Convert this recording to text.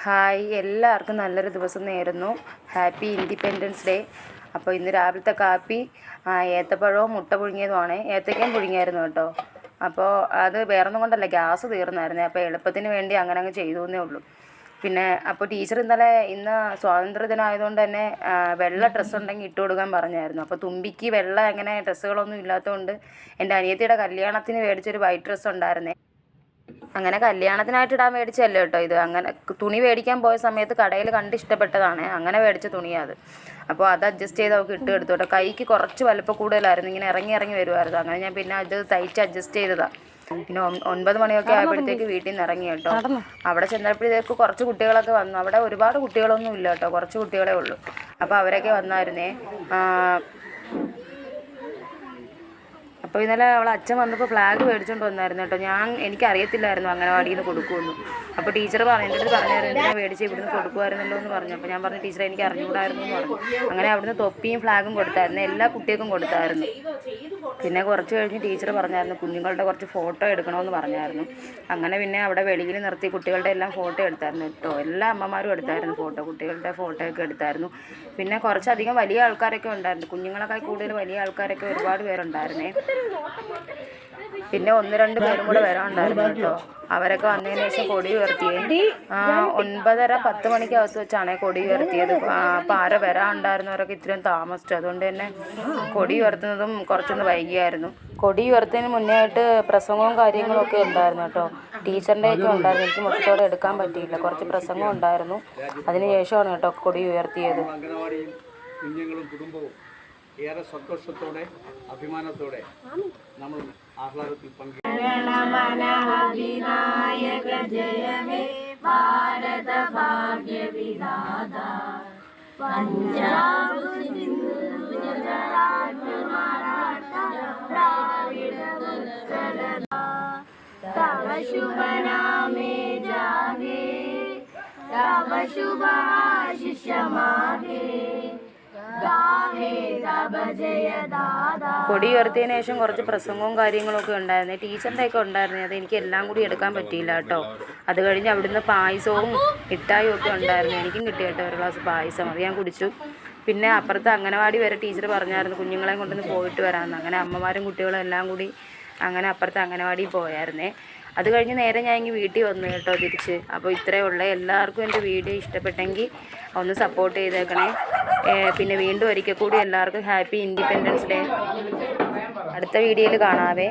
Hi, എല്ലാവർക്കും നല്ലൊരു ദിവസം നേരുന്നു. Happy independence day. അപ്പോൾ ഇന്ന് രാവിലത്തെ കാപ്പി ഏത്തപ്പഴവും മുട്ട പുഴുങ്ങിയതുമാണ്. ഏത്തക്കയും പുഴുങ്ങിയായിരുന്നു കേട്ടോ. അപ്പോൾ അത് വേറൊന്നും കൊണ്ടല്ല, ഗ്യാസ് തീർന്നായിരുന്നേ. അപ്പോൾ എളുപ്പത്തിന് വേണ്ടി അങ്ങനെ അങ്ങ് ചെയ്തു എന്നേ ഉള്ളൂ. പിന്നെ അപ്പോൾ ടീച്ചർ ഇന്ന് സ്വാതന്ത്ര്യദിനം ആയതുകൊണ്ട് തന്നെ വെള്ള ഡ്രസ്സ് ഉണ്ടെങ്കിൽ ഇട്ട് കൊടുക്കാൻ പറഞ്ഞായിരുന്നു. അപ്പോൾ തുമ്പിക്ക് വെള്ള അങ്ങനെ ഡ്രസ്സുകളൊന്നും ഇല്ലാത്തതുകൊണ്ട് എൻ്റെ അനിയത്തിയുടെ കല്യാണത്തിന് മേടിച്ചൊരു വൈറ്റ് ഡ്രസ്സ് ഉണ്ടായിരുന്നേ. അങ്ങനെ കല്യാണത്തിനായിട്ട് ഇടാൻ മേടിച്ചല്ലോ കേട്ടോ ഇത്. അങ്ങനെ തുണി മേടിക്കാൻ പോയ സമയത്ത് കടയിൽ കണ്ട് ഇഷ്ടപ്പെട്ടതാണ്, അങ്ങനെ മേടിച്ച തുണിയാണ് അത്. അപ്പോൾ അത് അഡ്ജസ്റ്റ് ചെയ്ത് അവൾക്ക് ഇട്ട് എടുത്തു കേട്ടോ. കൈക്ക് കുറച്ച് വലുപ്പം കൂടുതലായിരുന്നു, ഇങ്ങനെ ഇറങ്ങി വരുമായിരുന്നു. അങ്ങനെ ഞാൻ പിന്നെ അത് തയ്ച്ച് അഡ്ജസ്റ്റ് ചെയ്തതാണ്. പിന്നെ 9 മണിയൊക്കെ ആയപ്പോഴത്തേക്ക് വീട്ടിൽ നിന്ന് ഇറങ്ങി കേട്ടോ. അവിടെ ചെന്നപ്പോഴത്തേക്ക് കുറച്ച് കുട്ടികളൊക്കെ വന്നു. അവിടെ ഒരുപാട് കുട്ടികളൊന്നും ഇല്ല കേട്ടോ, കുറച്ച് കുട്ടികളെ ഉള്ളൂ. അപ്പോൾ അവരൊക്കെ വന്നായിരുന്നേ. അപ്പോൾ ഇന്നലെ അവളെ അച്ഛൻ വന്നപ്പോൾ ഫ്ലാഗ് മേടിച്ചുകൊണ്ട് വന്നായിരുന്നു കേട്ടോ. എനിക്കറിയത്തില്ലായിരുന്നു അംഗനവാടിയിൽ നിന്ന് കൊടുക്കുമെന്ന്. അപ്പോൾ ടീച്ചർ എൻ്റെ അടുത്ത് പറഞ്ഞായിരുന്നു, എന്തിനാ മേടിച്ച് ഇവിടുന്ന് കൊടുക്കുമായിരുന്നല്ലോ എന്ന് പറഞ്ഞു. അപ്പോൾ ഞാൻ പറഞ്ഞു, ടീച്ചറെ എനിക്ക് അറിഞ്ഞുകൂടായിരുന്നു എന്ന് പറഞ്ഞു. അങ്ങനെ അവിടുന്ന് തൊപ്പിയും ഫ്ലാഗും കൊടുത്തായിരുന്നു, എല്ലാ കുട്ടികൾക്കും കൊടുത്തായിരുന്നു. പിന്നെ കുറച്ച് കഴിഞ്ഞ് ടീച്ചർ പറഞ്ഞായിരുന്നു കുഞ്ഞുങ്ങളുടെ കുറച്ച് ഫോട്ടോ എടുക്കണമെന്ന് പറഞ്ഞായിരുന്നു. അങ്ങനെ പിന്നെ അവിടെ വെളിയിൽ നിർത്തി കുട്ടികളുടെ എല്ലാം ഫോട്ടോ എടുത്തായിരുന്നു കേട്ടോ. എല്ലാ അമ്മമാരും എടുത്തായിരുന്നു ഫോട്ടോ, കുട്ടികളുടെ ഫോട്ടോ ഒക്കെ എടുത്തായിരുന്നു. പിന്നെ കുറച്ചധികം വലിയ ആൾക്കാരൊക്കെ ഉണ്ടായിരുന്നു, കുഞ്ഞുങ്ങളെക്കാൾ കൂടുതൽ വലിയ ആൾക്കാരൊക്കെ ഒരുപാട് പേരുണ്ടായിരുന്നേ. പിന്നെ 1-2 പേരും കൂടെ വരാനുണ്ടായിരുന്നു കേട്ടോ. അവരൊക്കെ വന്നതിന് ശേഷം കൊടി ഉയർത്തിയേ. 9:30-10 മണിക്കകത്ത് വെച്ചാണ് കൊടി ഉയർത്തിയത്. അപ്പോൾ ആരോ വരാനുണ്ടായിരുന്നവരൊക്കെ ഇത്രയും താമസിച്ചു. അതുകൊണ്ട് തന്നെ കൊടി ഉയർത്തുന്നതും കുറച്ചൊന്ന് വൈകിയായിരുന്നു. കൊടി ഉയർത്തുന്നതിന് മുന്നേ ആയിട്ട് പ്രസംഗവും കാര്യങ്ങളും ഒക്കെ ഉണ്ടായിരുന്നു കേട്ടോ. ടീച്ചറിൻ്റെയൊക്കെ ഉണ്ടായിരുന്നു, എനിക്ക് മൊത്തത്തോടെ എടുക്കാൻ പറ്റിയില്ല. കുറച്ച് പ്രസംഗം ഉണ്ടായിരുന്നു, അതിന് ശേഷമാണ് കേട്ടോ കൊടി ഉയർത്തിയത്. കുഞ്ഞുങ്ങളും കുടുംബവും ഏറെ സന്തോഷത്തോടെ അഭിമാനത്തോടെ നമ്മൾ ആഹ്ലാദത്തിൽ പങ്കെടുക്കും. കൊടി ഉയർത്തിയതിന് ശേഷം കുറച്ച് പ്രസംഗവും കാര്യങ്ങളൊക്കെ ഉണ്ടായിരുന്നു. ടീച്ചറിൻ്റെ ഒക്കെ ഉണ്ടായിരുന്നു, അത് എനിക്ക് എല്ലാം കൂടി എടുക്കാൻ പറ്റിയില്ല കേട്ടോ. അത് കഴിഞ്ഞ് അവിടുന്ന് പായസവും മിഠായും ഒക്കെ ഉണ്ടായിരുന്നു. എനിക്കും കിട്ടി കേട്ടോ ഒരു ഗ്ലാസ് പായസം, അത് ഞാൻ കുടിച്ചു. പിന്നെ അപ്പുറത്ത് അംഗനവാടി വരെ ടീച്ചർ പറഞ്ഞായിരുന്നു കുഞ്ഞുങ്ങളെയും കൊണ്ടൊന്ന് പോയിട്ട് വരാമെന്ന്. അങ്ങനെ അമ്മമാരും കുട്ടികളും എല്ലാം കൂടി അങ്ങനെ അപ്പുറത്ത് അംഗനവാടിയിൽ പോയായിരുന്നേ. അത് കഴിഞ്ഞ് നേരെ ഞാൻ ഇങ്ങ് വീട്ടിൽ വന്നു കേട്ടോ തിരിച്ച്. അപ്പോൾ ഇത്രയേ ഉള്ളൂ. എല്ലാവർക്കും എൻ്റെ വീഡിയോ ഇഷ്ടപ്പെട്ടെങ്കിൽ ഒന്ന് സപ്പോർട്ട് ചെയ്തേക്കണേ. പിന്നെ വീണ്ടും ഒരിക്കൽ കൂടി എല്ലാവർക്കും ഹാപ്പി ഇൻഡിപെൻഡൻസ് ഡേ. അടുത്ത വീഡിയോയിൽ കാണാവേ.